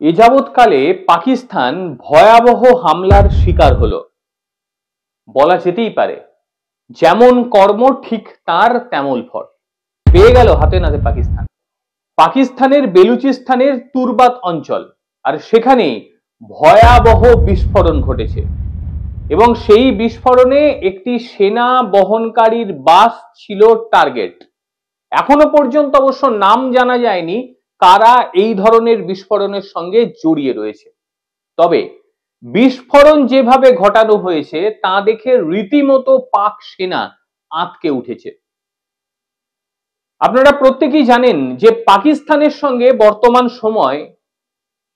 এ যাবৎকালে পাকিস্তান ভয়াবহ হামলার শিকার হলো বলা যেতেই পারে। যেমন কর্ম ঠিক তার তেমন ফল পেয়ে গেল হাতে নাতে পাকিস্তান। পাকিস্তানের বেলুচিস্তানের তুরবাত অঞ্চল, আর সেখানে ভয়াবহ বিস্ফোরণ ঘটেছে এবং সেই বিস্ফোরণে একটি সেনা বহনকারীর বাস ছিল টার্গেট। এখনো পর্যন্ত অবশ্য নাম জানা যায়নি কারা এই ধরনের বিস্ফোরণের সঙ্গে জড়িয়ে রয়েছে। তবে বিস্ফোরণ যেভাবে ঘটানো হয়েছে তা দেখে রীতিমতো পাক সেনা আঁতকে উঠেছে। আপনারা প্রত্যেকেই জানেন যে পাকিস্তানের সঙ্গে বর্তমান সময়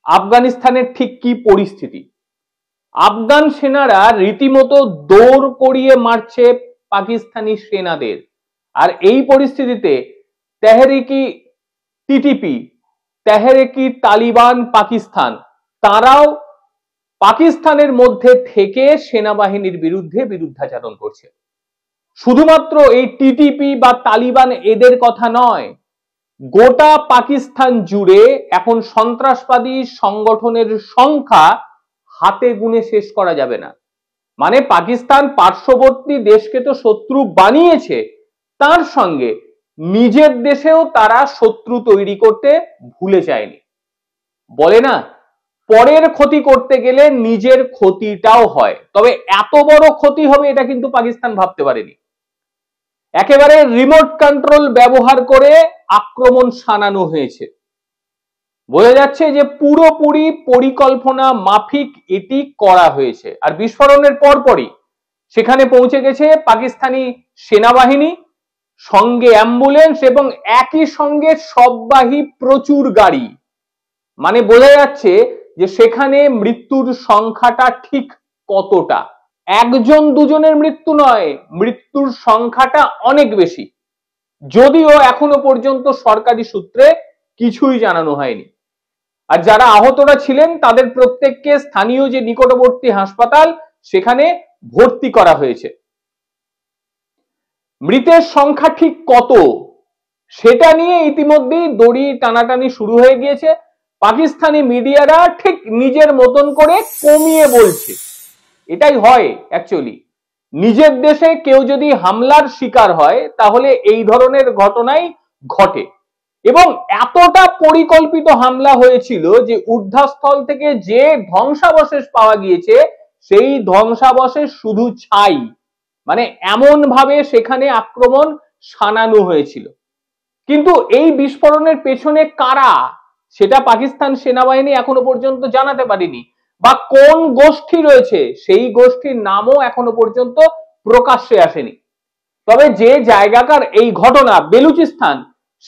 আফগানিস্তানের ঠিক কি পরিস্থিতি। আফগান সেনারা রীতিমতো দৌড় করিয়ে মারছে পাকিস্তানি সেনাদের, আর এই পরিস্থিতিতে তেহরিকি টিটিপি, তেহরিকি তালিবান পাকিস্তান, তারাও পাকিস্তানের মধ্যে থেকে সেনাবাহিনীর বিরুদ্ধে বিরুদ্ধাচরণ করছে। শুধুমাত্র এই টিটিপি বা তালিবান এদের কথা নয়, গোটা পাকিস্তান জুড়ে এখন সন্ত্রাসবাদী সংগঠনের সংখ্যা হাতে গুনে শেষ করা যাবে না। মানে পাকিস্তান পার্শ্ববর্তী দেশকে তো শত্রু বানিয়েছে, তার সঙ্গে নিজের দেশেও তারা শত্রু তৈরি করতে ভুলে যায়নি। বলে না, পরের ক্ষতি করতে গেলে নিজের ক্ষতিটাও হয়। তবে এত বড় ক্ষতি হবে এটা কিন্তু পাকিস্তান ভাবতে পারেনি। একেবারে রিমোট কন্ট্রোল ব্যবহার করে আক্রমণ শানানো হয়েছে। বোঝা যাচ্ছে যে পুরোপুরি পরিকল্পনা মাফিক এটি করা হয়েছে। আর বিস্ফোরণের পরপরই সেখানে পৌঁছে গেছে পাকিস্তানি সেনাবাহিনী, সঙ্গে অ্যাম্বুলেন্স এবং একই সঙ্গে সববাহী প্রচুর গাড়ি। মানে বোঝা যাচ্ছে যে সেখানে মৃত্যুর সংখ্যাটা ঠিক কতটা। একজন দুজনের মৃত্যু নয়, মৃত্যুর সংখ্যাটা অনেক বেশি, যদিও এখনো পর্যন্ত সরকারি সূত্রে কিছুই জানানো হয়নি। আর যারা আহতরা ছিলেন তাদের প্রত্যেককে স্থানীয় যে নিকটবর্তী হাসপাতাল সেখানে ভর্তি করা হয়েছে। মৃতের সংখ্যা ঠিক কত সেটা নিয়ে ইতিমধ্যেই দড়ি টানাটানি শুরু হয়ে গিয়েছে। পাকিস্তানি মিডিয়ারা ঠিক নিজের মতন করে কমিয়ে বলছে। এটাই হয় অ্যাকচুয়ালি, নিজের দেশে কেউ যদি হামলার শিকার হয় তাহলে এই ধরনের ঘটনাই ঘটে। এবং এতটা পরিকল্পিত হামলা হয়েছিল যে ঊর্ধ্বস্থল থেকে যে ধ্বংসাবশেষ পাওয়া গিয়েছে সেই ধ্বংসাবশেষ শুধু ছাই। মানে এমন ভাবে সেখানে আক্রমণ শানানো হয়েছিল। কিন্তু এই বিস্ফোরণের পেছনে কারা সেটা পাকিস্তান সেনাবাহিনী এখনো পর্যন্ত জানাতে পারেনি, বা কোন গোষ্ঠী রয়েছে সেই গোষ্ঠীর নামও এখনো পর্যন্ত প্রকাশ্যে আসেনি। তবে যে জায়গাকার এই ঘটনা বেলুচিস্তান,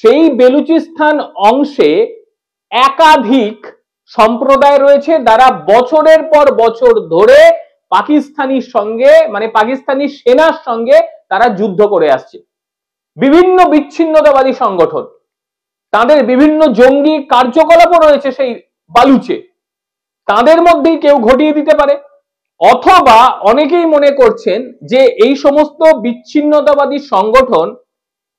সেই বেলুচিস্তান অংশে একাধিক সম্প্রদায় রয়েছে যারা বছরের পর বছর ধরে পাকিস্তানির সঙ্গে মানে পাকিস্তানি সেনার সঙ্গে তারা যুদ্ধ করে আসছে। বিভিন্ন বিচ্ছিন্নতাবাদী সংগঠন, তাদের বিভিন্ন জঙ্গি কার্যকলাপও রয়েছে সেই বালুচে, তাদের মধ্যেই কেউ ঘটিয়ে দিতে পারে। অথবা অনেকেই মনে করছেন যে এই সমস্ত বিচ্ছিন্নতাবাদী সংগঠন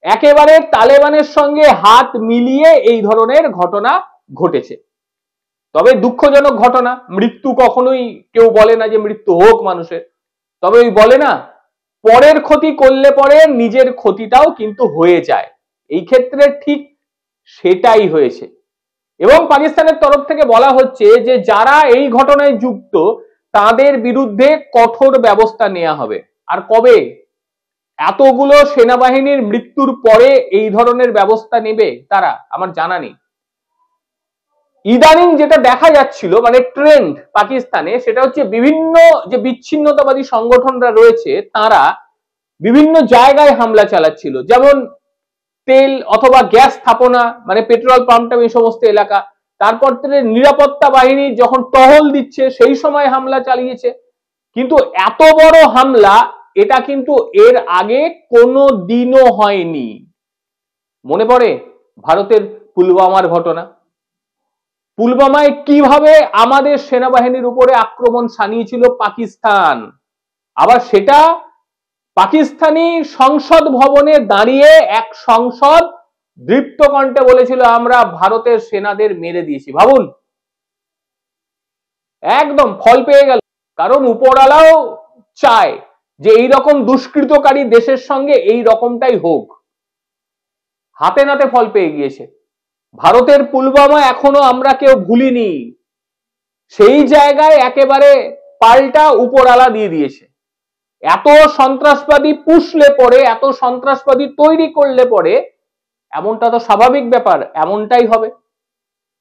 একেবারে তালেবানের সঙ্গে হাত মিলিয়ে এই ধরনের ঘটনা ঘটেছে। তবে দুঃখজনক ঘটনা, মৃত্যু কখনোই কেউ বলে না যে মৃত্যু হোক মানুষের, তবে ওই বলে না, পরের ক্ষতি করলে পরে নিজের ক্ষতিটাও কিন্তু হয়ে যায়। এই ক্ষেত্রে ঠিক সেটাই হয়েছে। এবং পাকিস্তানের তরফ থেকে বলা হচ্ছে যে যারা এই ঘটনায় যুক্ত তাদের বিরুদ্ধে কঠোর ব্যবস্থা নেওয়া হবে। আর কবে? এতগুলো সেনাবাহিনীর মৃত্যুর পরে এই ধরনের ব্যবস্থা নেবে তারা, আমার জানা নেই। ইদানিং যেটা দেখা যাচ্ছিল মানে ট্রেন্ড পাকিস্তানে, সেটা হচ্ছে বিভিন্ন যে বিচ্ছিন্নতাবাদী সংগঠনরা রয়েছে তারা বিভিন্ন জায়গায় হামলা চালাচ্ছিল, যেমন তেল অথবা গ্যাস স্থাপনা মানে পেট্রোল পাম্প এই সমস্ত এলাকা। তারপর নিরাপত্তা বাহিনী যখন টহল দিচ্ছে সেই সময় হামলা চালিয়েছে। কিন্তু এত বড় হামলা এটা কিন্তু এর আগে কোনো দিনও হয়নি। মনে পড়ে ভারতের পুলওয়ামার ঘটনা? পুলওয়ামায় কিভাবে আমাদের সেনাবাহিনীর উপরে আক্রমণ শানিয়েছিল পাকিস্তান, আবার সেটা পাকিস্তানি সংসদ ভবনে দাঁড়িয়ে এক সংসদ দৃপ্ত কণ্ঠে বলেছিল আমরা ভারতের সেনাদের মেরে দিয়েছি। ভাবুন, একদম ফল পেয়ে গেল। কারণ উপরওয়ালাও চায় যে এই রকম দুষ্কৃতকারী দেশের সঙ্গে এই রকমটাই হোক। হাতে নাতে ফল পেয়ে গিয়েছে। ভারতের পুলওয়ামা এখনো আমরা কেউ ভুলিনি, সেই জায়গায় একেবারে পাল্টা উপরওয়ালা দিয়ে দিয়েছে। এত সন্ত্রাসবাদী পুষলে পরে, এত সন্ত্রাসবাদী তৈরি করলে পরে এমনটা তো স্বাভাবিক ব্যাপার, এমনটাই হবে।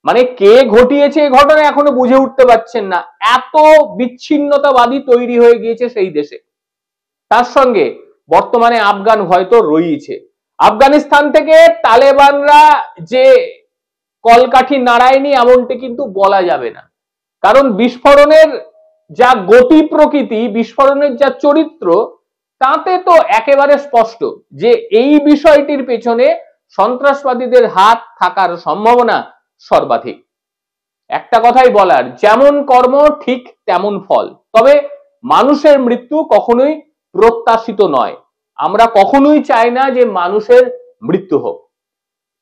মানে কে ঘটিয়েছে এই ঘটনা এখনো বুঝে উঠতে পারছেন না, এত বিচ্ছিন্নতাবাদী তৈরি হয়ে গিয়েছে সেই দেশে। তার সঙ্গে বর্তমানে আফগান ভয় তো রয়েছে। আফগানিস্তান থেকে তালেবানরা যে কলকাঠি নাড়ায়নি এমনটি কিন্তু বলা যাবে না। কারণ বিস্ফোরণের যা গতি প্রকৃতি, বিস্ফোরণের যা চরিত্র, তাতে তো একেবারে স্পষ্ট যে এই বিষয়টির পেছনে সন্ত্রাসবাদীদের হাত থাকার সম্ভাবনা সর্বাধিক। একটা কথাই বলার, যেমন কর্ম ঠিক তেমন ফল। তবে মানুষের মৃত্যু কখনোই প্রত্যাশিত নয়। আমরা কখনোই চাই না যে মানুষের মৃত্যু হোক।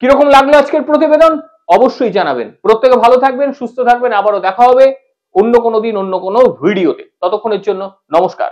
কিরকম লাগলো আজকের প্রতিবেদন অবশ্যই জানাবেন। প্রত্যেকে ভালো থাকবেন, সুস্থ থাকবেন। আবারও দেখা হবে অন্য কোনো দিন অন্য কোনো ভিডিওতে। ততক্ষণের জন্য নমস্কার।